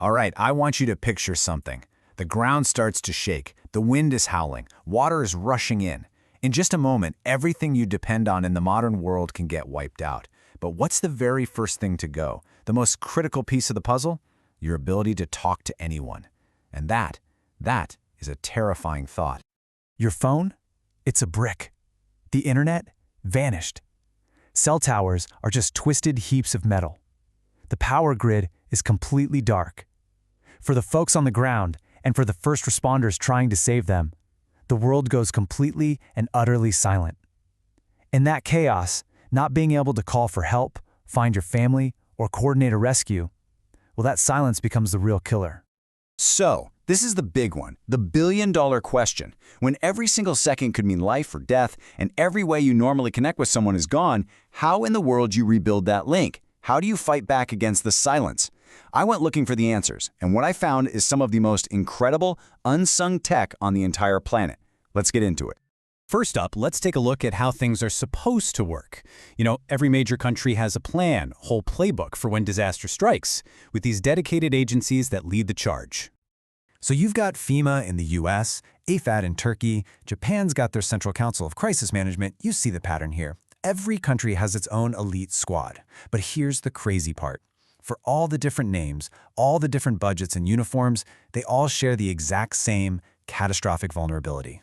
All right, I want you to picture something. The ground starts to shake, the wind is howling, water is rushing in. In just a moment, everything you depend on in the modern world can get wiped out. But what's the very first thing to go? The most critical piece of the puzzle? Your ability to talk to anyone. And that is a terrifying thought. Your phone? It's a brick. The internet? Vanished. Cell towers are just twisted heaps of metal. The power grid is completely dark. For the folks on the ground, and for the first responders trying to save them, the world goes completely and utterly silent. In that chaos, not being able to call for help, find your family, or coordinate a rescue, well, that silence becomes the real killer. So, this is the big one, the billion-dollar question. When every single second could mean life or death, and every way you normally connect with someone is gone, how in the world do you rebuild that link? How do you fight back against the silence? I went looking for the answers, and what I found is some of the most incredible, unsung tech on the entire planet. Let's get into it. First up, let's take a look at how things are supposed to work. Every major country has a plan, a whole playbook for when disaster strikes, with these dedicated agencies that lead the charge. So you've got FEMA in the US, AFAD in Turkey, Japan's got their Central Council of Crisis Management. You see the pattern here. Every country has its own elite squad. But here's the crazy part. For all the different names, all the different budgets and uniforms, they all share the exact same catastrophic vulnerability.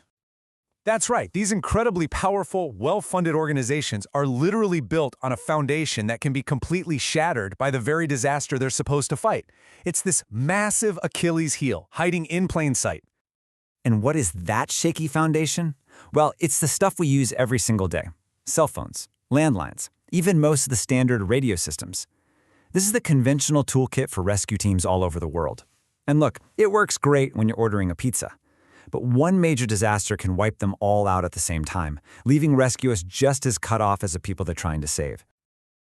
That's right. These incredibly powerful, well-funded organizations are literally built on a foundation that can be completely shattered by the very disaster they're supposed to fight. It's this massive Achilles heel hiding in plain sight. And what is that shaky foundation? Well, it's the stuff we use every single day. Cell phones, landlines, even most of the standard radio systems. This is the conventional toolkit for rescue teams all over the world. And look, it works great when you're ordering a pizza. But one major disaster can wipe them all out at the same time, leaving rescuers just as cut off as the people they're trying to save.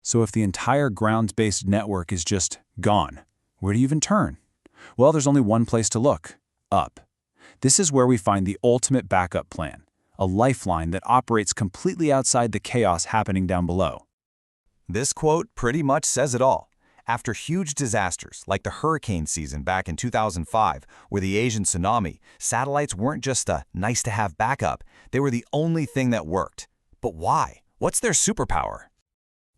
So if the entire ground-based network is just gone, where do you even turn? Well, there's only one place to look: up. This is where we find the ultimate backup plan, a lifeline that operates completely outside the chaos happening down below. This quote pretty much says it all. After huge disasters like the hurricane season back in 2005 or the Asian tsunami, satellites weren't just a nice-to-have backup, they were the only thing that worked. But why? What's their superpower?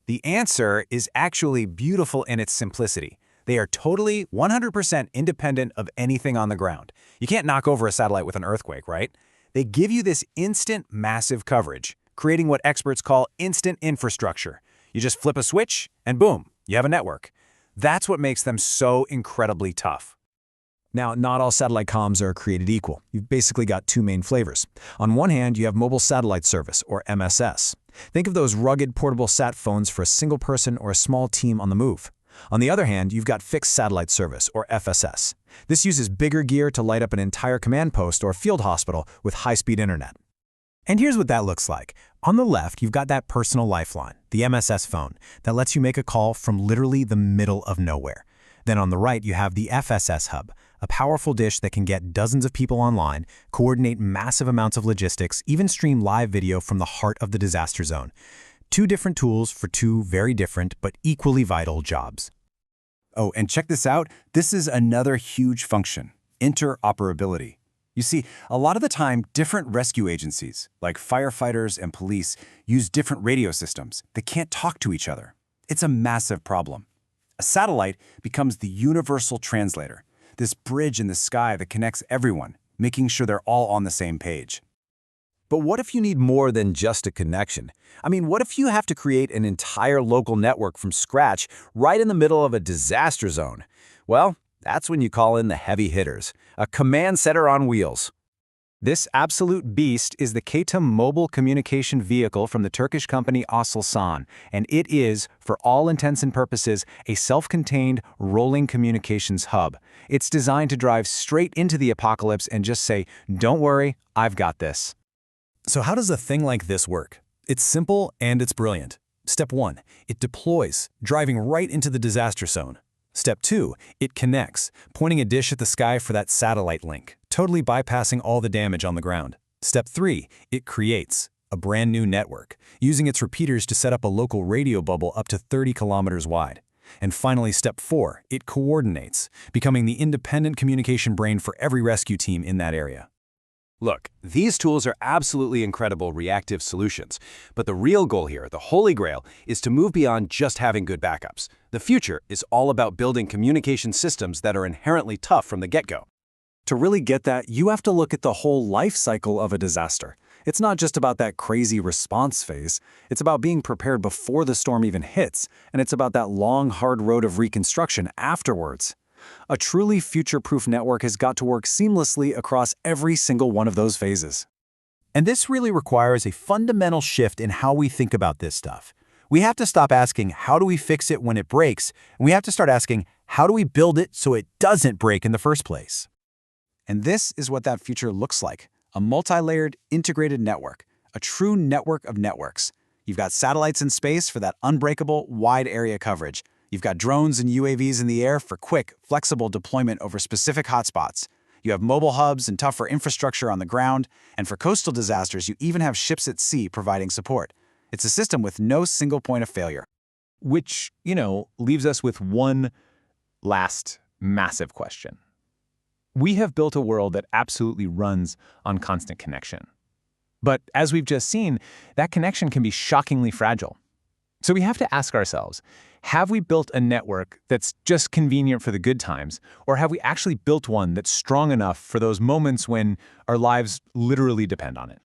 The answer is actually beautiful in its simplicity. They are totally 100% independent of anything on the ground. You can't knock over a satellite with an earthquake, right? They give you this instant, massive coverage, creating what experts call instant infrastructure. You just flip a switch, and boom, you have a network. That's what makes them so incredibly tough. Now, not all satellite comms are created equal. You've basically got two main flavors. On one hand, you have mobile satellite service, or MSS. Think of those rugged portable sat phones for a single person or a small team on the move. On the other hand, you've got fixed satellite service, or FSS. This uses bigger gear to light up an entire command post or field hospital with high-speed internet. And here's what that looks like. On the left, you've got that personal lifeline, the MSS phone, that lets you make a call from literally the middle of nowhere. Then on the right, you have the FSS hub, a powerful dish that can get dozens of people online, coordinate massive amounts of logistics, even stream live video from the heart of the disaster zone. Two different tools for two very different but equally vital jobs. Oh, and check this out. This is another huge function: interoperability. You see, a lot of the time, different rescue agencies, like firefighters and police, use different radio systems. They can't talk to each other. It's a massive problem. A satellite becomes the universal translator, this bridge in the sky that connects everyone, making sure they're all on the same page. But what if you need more than just a connection? I mean, what if you have to create an entire local network from scratch right in the middle of a disaster zone? Well, that's when you call in the heavy hitters, a command center on wheels. This absolute beast is the KETUM mobile communication vehicle from the Turkish company Aselsan, and it is, for all intents and purposes, a self-contained, rolling communications hub. It's designed to drive straight into the apocalypse and just say, "Don't worry, I've got this." So how does a thing like this work? It's simple and it's brilliant. Step 1, it deploys, driving right into the disaster zone. Step 2, it connects, pointing a dish at the sky for that satellite link, totally bypassing all the damage on the ground. Step 3, it creates a brand new network, using its repeaters to set up a local radio bubble up to 30 kilometers wide. And finally, step 4, it coordinates, becoming the independent communication brain for every rescue team in that area. Look, these tools are absolutely incredible reactive solutions, but the real goal here, the holy grail, is to move beyond just having good backups. The future is all about building communication systems that are inherently tough from the get-go. To really get that, you have to look at the whole life cycle of a disaster. It's not just about that crazy response phase. It's about being prepared before the storm even hits, and it's about that long, hard road of reconstruction afterwards. A truly future-proof network has got to work seamlessly across every single one of those phases. And this really requires a fundamental shift in how we think about this stuff. We have to stop asking, how do we fix it when it breaks? And we have to start asking, how do we build it so it doesn't break in the first place? And this is what that future looks like. A multi-layered, integrated network. A true network of networks. You've got satellites in space for that unbreakable, wide area coverage. You've got drones and UAVs in the air for quick, flexible deployment over specific hotspots. You have mobile hubs and tougher infrastructure on the ground, and for coastal disasters, you even have ships at sea providing support. It's a system with no single point of failure. Which, leaves us with one last massive question. We have built a world that absolutely runs on constant connection. But as we've just seen, that connection can be shockingly fragile. So we have to ask ourselves, have we built a network that's just convenient for the good times, or have we actually built one that's strong enough for those moments when our lives literally depend on it?